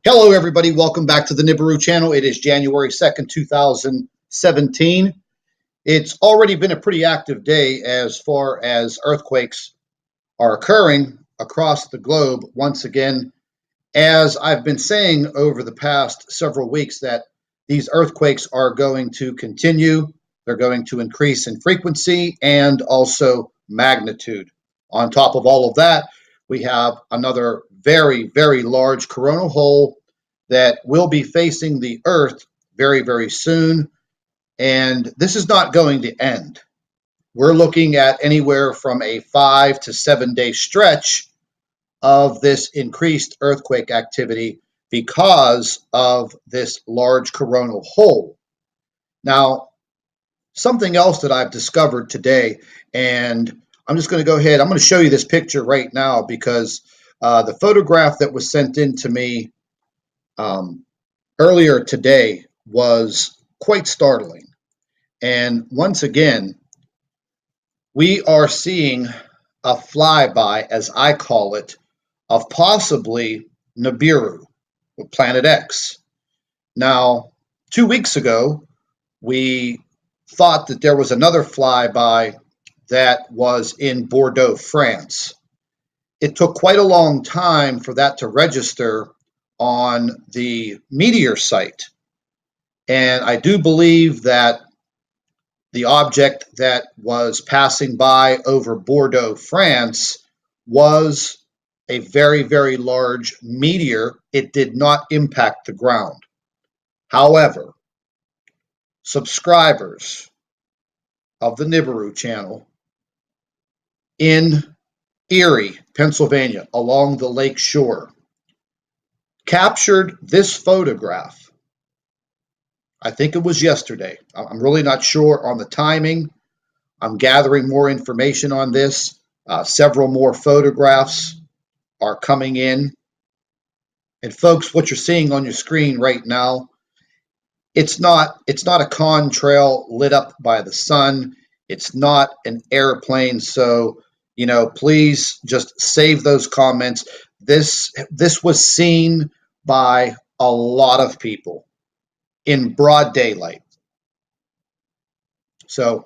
Hello, everybody. Welcome back to the Nibiru channel. It is January 2nd, 2017. It's already been a pretty active day as far as earthquakes are occurring across the globe. Once again, as I've been saying over the past several weeks, that these earthquakes are going to continue. They're going to increase in frequency and also magnitude. On top of all of that, we have another very, very large coronal hole that will be facing the Earth very, very soon. And this is not going to end. We're looking at anywhere from a 5 to 7 day stretch of this increased earthquake activity because of this large coronal hole. Now, something else that I've discovered today, and I'm just going to go ahead, I'm going to show you this picture right now because the photograph that was sent in to me earlier today was quite startling. And once again, we are seeing a flyby, as I call it, of possibly Nibiru, Planet X. Now, 2 weeks ago, we thought that there was another flyby that was in Bordeaux, France. It took quite a long time for that to register on the meteor site. And I do believe that the object that was passing by over Bordeaux, France, was a very, very large meteor. It did not impact the ground. However, subscribers of the Nibiru channel in Erie, Pennsylvania, along the lake shore, captured this photograph. I think it was yesterday. I'm really not sure on the timing. I'm gathering more information on this. Several more photographs are coming in. And folks, what you're seeing on your screen right now, it's not a contrail lit up by the sun. It's not an airplane. So, please just save those comments. This was seen by a lot of people in broad daylight. So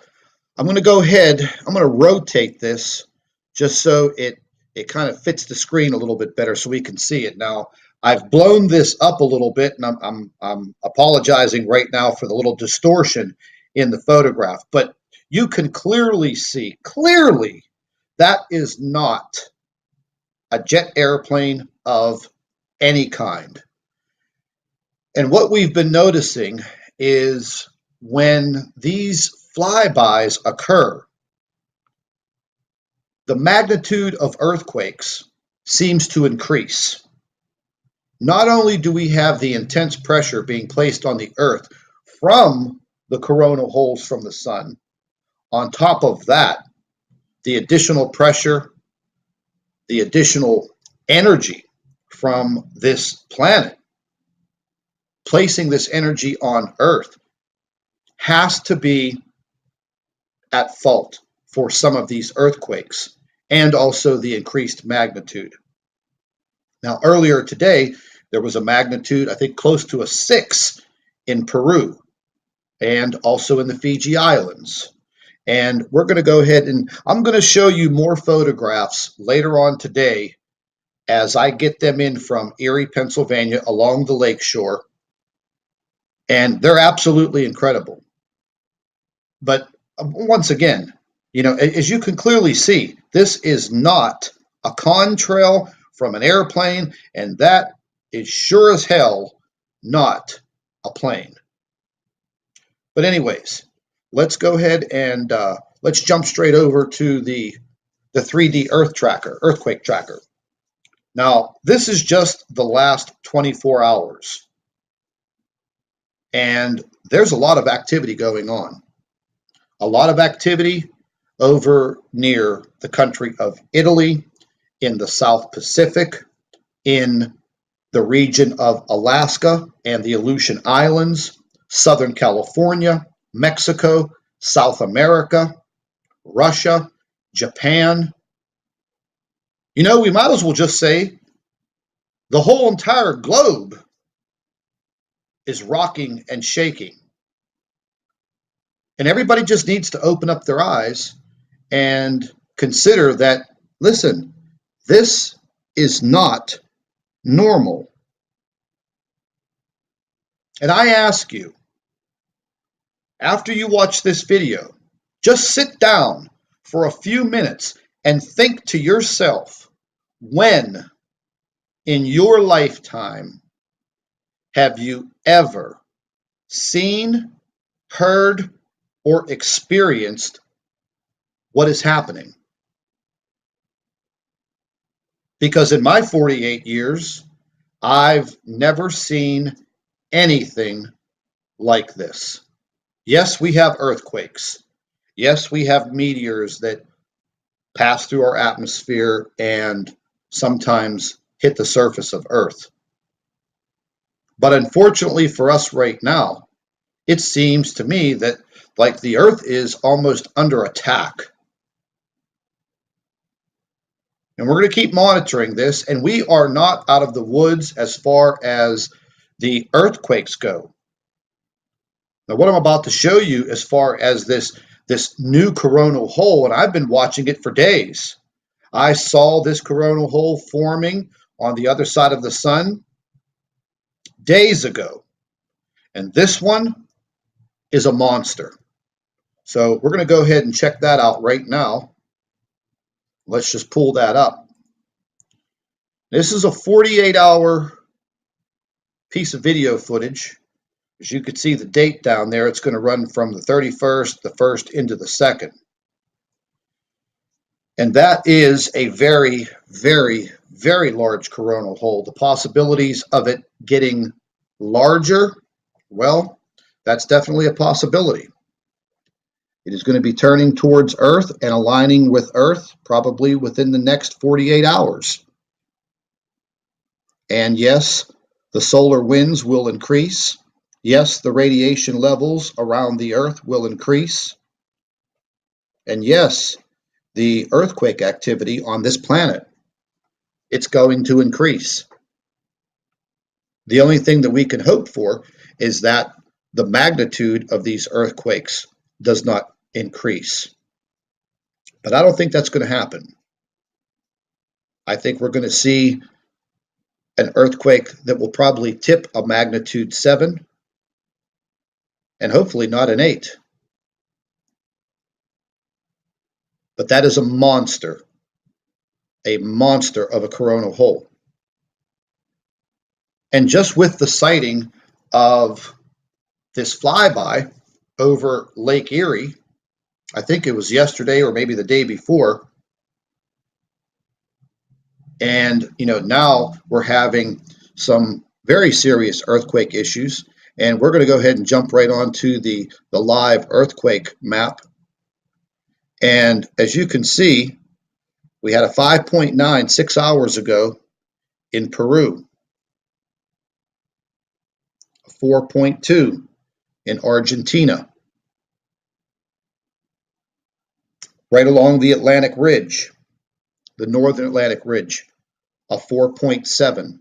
I'm going to go ahead, I'm going to rotate this just so it kind of fits the screen a little bit better so we can see it. Now, I've blown this up a little bit, and I'm apologizing right now for the little distortion in the photograph, but you can clearly see, that is not a jet airplane of any kind. And what we've been noticing is when these flybys occur, the magnitude of earthquakes seems to increase. Not only do we have the intense pressure being placed on the Earth from the coronal holes from the sun, on top of that, the additional pressure, the additional energy from this planet, placing this energy on Earth, has to be at fault for some of these earthquakes and also the increased magnitude. Now, earlier today, there was a magnitude, I think, close to a 6 in Peru and also in the Fiji Islands. And we're going to go ahead and I'm going to show you more photographs later on today as I get them in from Erie, Pennsylvania, along the lakeshore. And they're absolutely incredible. But once again, as you can clearly see, this is not a contrail from an airplane, and that is sure as hell not a plane. But anyways, let's go ahead and let's jump straight over to the 3D earthquake tracker. Now, this is just the last 24 hours. And there's a lot of activity going on. A lot of activity over near the country of Italy, in the South Pacific, in the region of Alaska and the Aleutian Islands, Southern California, Mexico, South America, Russia, Japan. We might as well just say the whole entire globe is rocking and shaking. And everybody just needs to open up their eyes and consider that, listen, this is not normal. And I ask you, after you watch this video, just sit down for a few minutes and think to yourself, when in your lifetime have you ever seen, heard, or experienced what is happening? Because in my 48 years, I've never seen anything like this. Yes, we have earthquakes. Yes, we have meteors that pass through our atmosphere and sometimes hit the surface of Earth. But unfortunately for us right now, it seems to me that like the Earth is almost under attack. And we're going to keep monitoring this, and we are not out of the woods as far as the earthquakes go. Now, what I'm about to show you as far as this new coronal hole, and I've been watching it for days. I saw this coronal hole forming on the other side of the sun days ago. And this one is a monster. So we're going to go ahead and check that out right now. Let's just pull that up. This is a 48-hour piece of video footage. As you can see the date down there, it's going to run from the 31st, the 1st into the 2nd. And that is a very, very, very large coronal hole. The possibilities of it getting larger, well, that's definitely a possibility. It is going to be turning towards Earth and aligning with Earth probably within the next 48 hours. And yes, the solar winds will increase. Yes, the radiation levels around the Earth will increase. And yes, the earthquake activity on this planet, it's going to increase. The only thing that we can hope for is that the magnitude of these earthquakes does not increase. But I don't think that's going to happen. I think we're going to see an earthquake that will probably tip a magnitude 7 and hopefully not an 8. But that is a monster of a coronal hole. And just with the sighting of this flyby over Lake Erie, I think it was yesterday or maybe the day before, and now we're having some very serious earthquake issues, and we're going to go ahead and jump right onto the live earthquake map. And as you can see, we had a 5.9 6 hours ago in Peru, a 4.2 in Argentina, right along the Atlantic Ridge, the Northern Atlantic Ridge, a 4.7.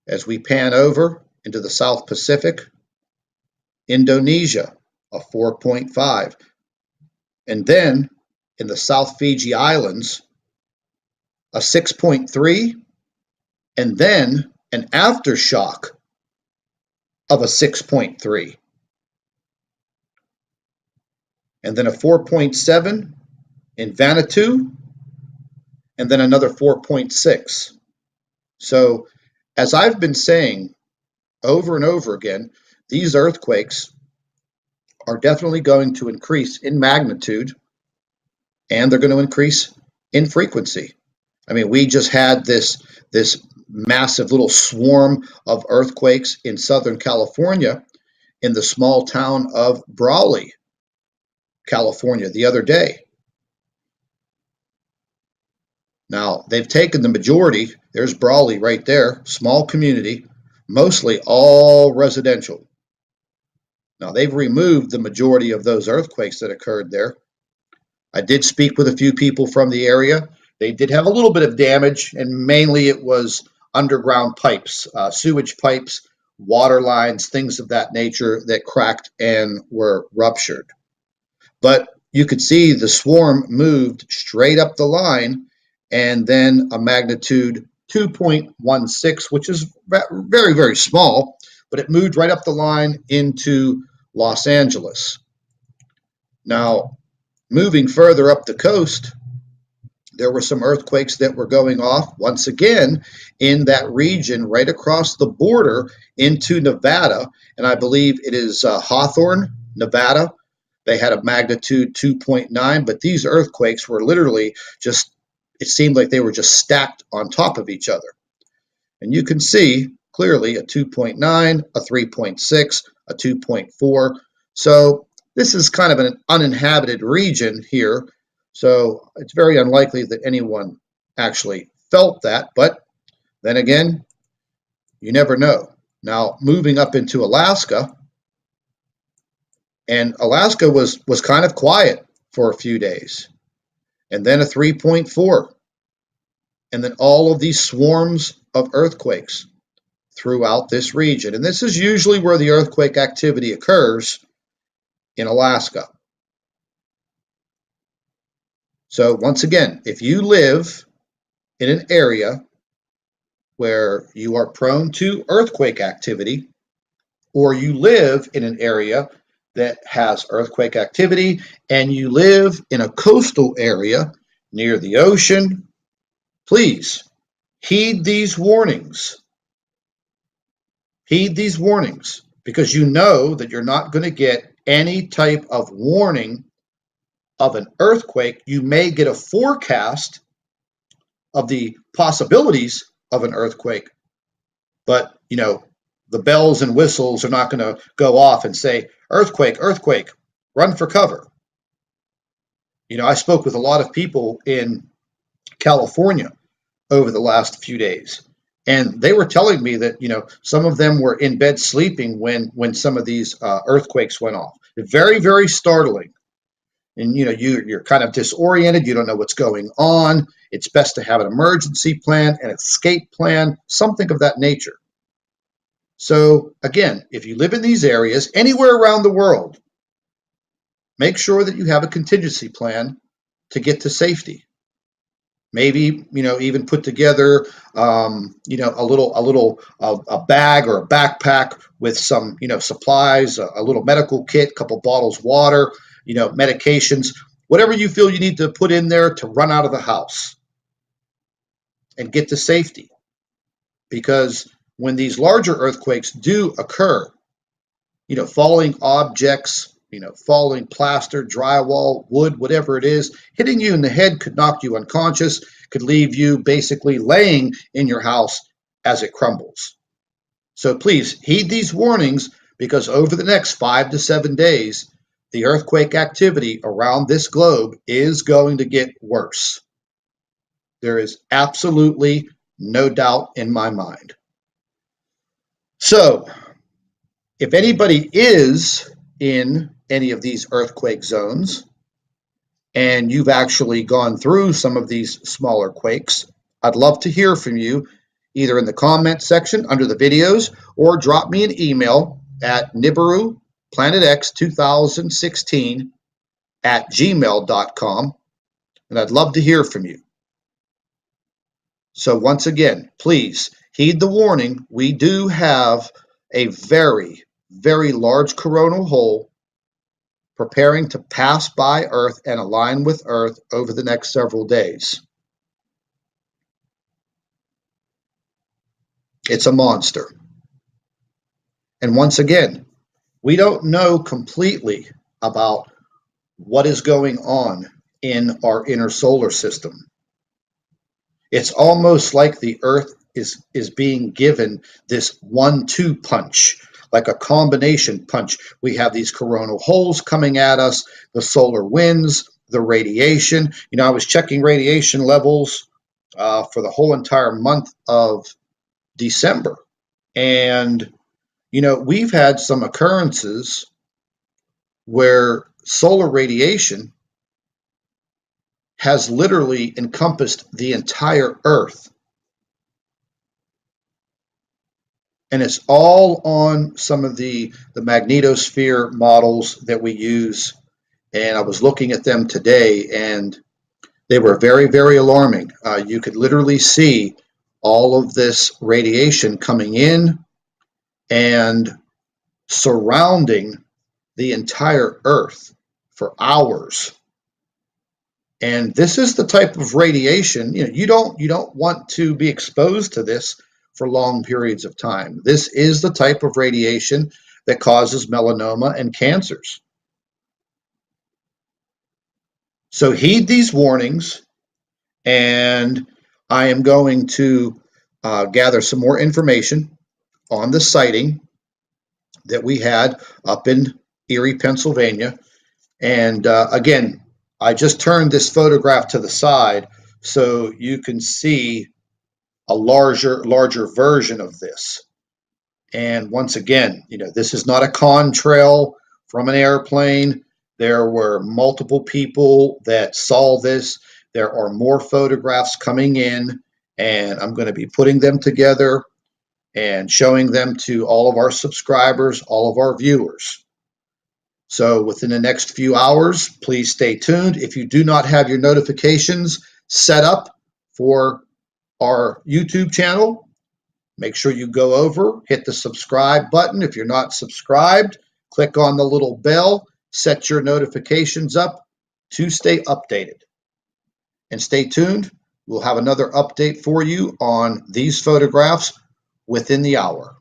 As we pan over into the South Pacific, Indonesia, a 4.5. And then in the South Fiji Islands, a 6.3, and then an aftershock of a 6.3. And then a 4.7 in Vanuatu, and then another 4.6. So, as I've been saying over and over again, these earthquakes are definitely going to increase in magnitude, and they're going to increase in frequency. I mean, we just had this massive little swarm of earthquakes in Southern California in the small town of Brawley, California, the other day. Now, they've taken the majority. There's Brawley right there, small community, mostly all residential. Now, they've removed the majority of those earthquakes that occurred there. I did speak with a few people from the area. They did have a little bit of damage, and mainly it was underground pipes. Sewage pipes water lines, things of that nature that cracked and were ruptured. But you could see the swarm moved straight up the line, and then a magnitude 2.16, which is very, very small, but it moved right up the line into Los Angeles. Now, moving further up the coast, there were some earthquakes that were going off once again in that region right across the border into Nevada, and I believe it is Hawthorne, Nevada. They had a magnitude 2.9, but these earthquakes were literally just, it seemed like they were just stacked on top of each other. And you can see clearly a 2.9, a 3.6, a 2.4. So this is kind of an uninhabited region here. So it's very unlikely that anyone actually felt that. But then again, you never know. Now, moving up into Alaska, and Alaska was kind of quiet for a few days. And then a 3.4. And then all of these swarms of earthquakes throughout this region. And this is usually where the earthquake activity occurs, in Alaska. So once again, if you live in an area where you are prone to earthquake activity, or you live in an area that has earthquake activity, and you live in a coastal area near the ocean, please heed these warnings. Heed these warnings, because you know that you're not going to get any type of warning of an earthquake. You may get a forecast of the possibilities of an earthquake, but the bells and whistles are not going to go off and say, earthquake, earthquake, run for cover. I spoke with a lot of people in California over the last few days, and they were telling me that some of them were in bed sleeping when some of these earthquakes went off. Very, very startling. And you're kind of disoriented. You don't know what's going on. It's best to have an emergency plan, an escape plan, something of that nature. So again, if you live in these areas anywhere around the world, make sure that you have a contingency plan to get to safety. Maybe even put together a bag or a backpack with some supplies, a little medical kit, a couple bottles of water, medications, whatever you feel you need to put in there to run out of the house and get to safety. Because when these larger earthquakes do occur, falling objects, falling plaster, drywall, wood, whatever it is, hitting you in the head could knock you unconscious, could leave you basically laying in your house as it crumbles. So please heed these warnings, because over the next 5 to 7 days, the earthquake activity around this globe is going to get worse. There is absolutely no doubt in my mind. So, if anybody is in any of these earthquake zones, and you've actually gone through some of these smaller quakes, I'd love to hear from you, either in the comment section under the videos, or drop me an email at nibiru2016@gmail.com, and I'd love to hear from you. So once again, please heed the warning. We do have a very, very large coronal hole preparing to pass by Earth and align with Earth over the next several days. It's a monster. And once again, we don't know completely about what is going on in our inner solar system. It's almost like the Earth is being given this 1-2 punch, like a combination punch. We have these coronal holes coming at us, the solar winds, the radiation. I was checking radiation levels for the whole entire month of December. And, we've had some occurrences where solar radiation has literally encompassed the entire Earth. And it's all on some of the magnetosphere models that we use. And I was looking at them today, and they were very, very alarming. You could literally see all of this radiation coming in and surrounding the entire Earth for hours. And this is the type of radiation, you don't want to be exposed to this for long periods of time. This is the type of radiation that causes melanoma and cancers. So heed these warnings, and I am going to gather some more information on the sighting that we had up in Erie, Pennsylvania. And again, I just turned this photograph to the side so you can see a larger version of this. And once again, this is not a contrail from an airplane. There were multiple people that saw this. There are more photographs coming in, and I'm going to be putting them together and showing them to all of our subscribers, all of our viewers. So within the next few hours, please stay tuned. If you do not have your notifications set up for our YouTube channel, make sure you go over, hit the subscribe button. If you're not subscribed, click on the little bell, set your notifications up to stay updated. And stay tuned. We'll have another update for you on these photographs within the hour.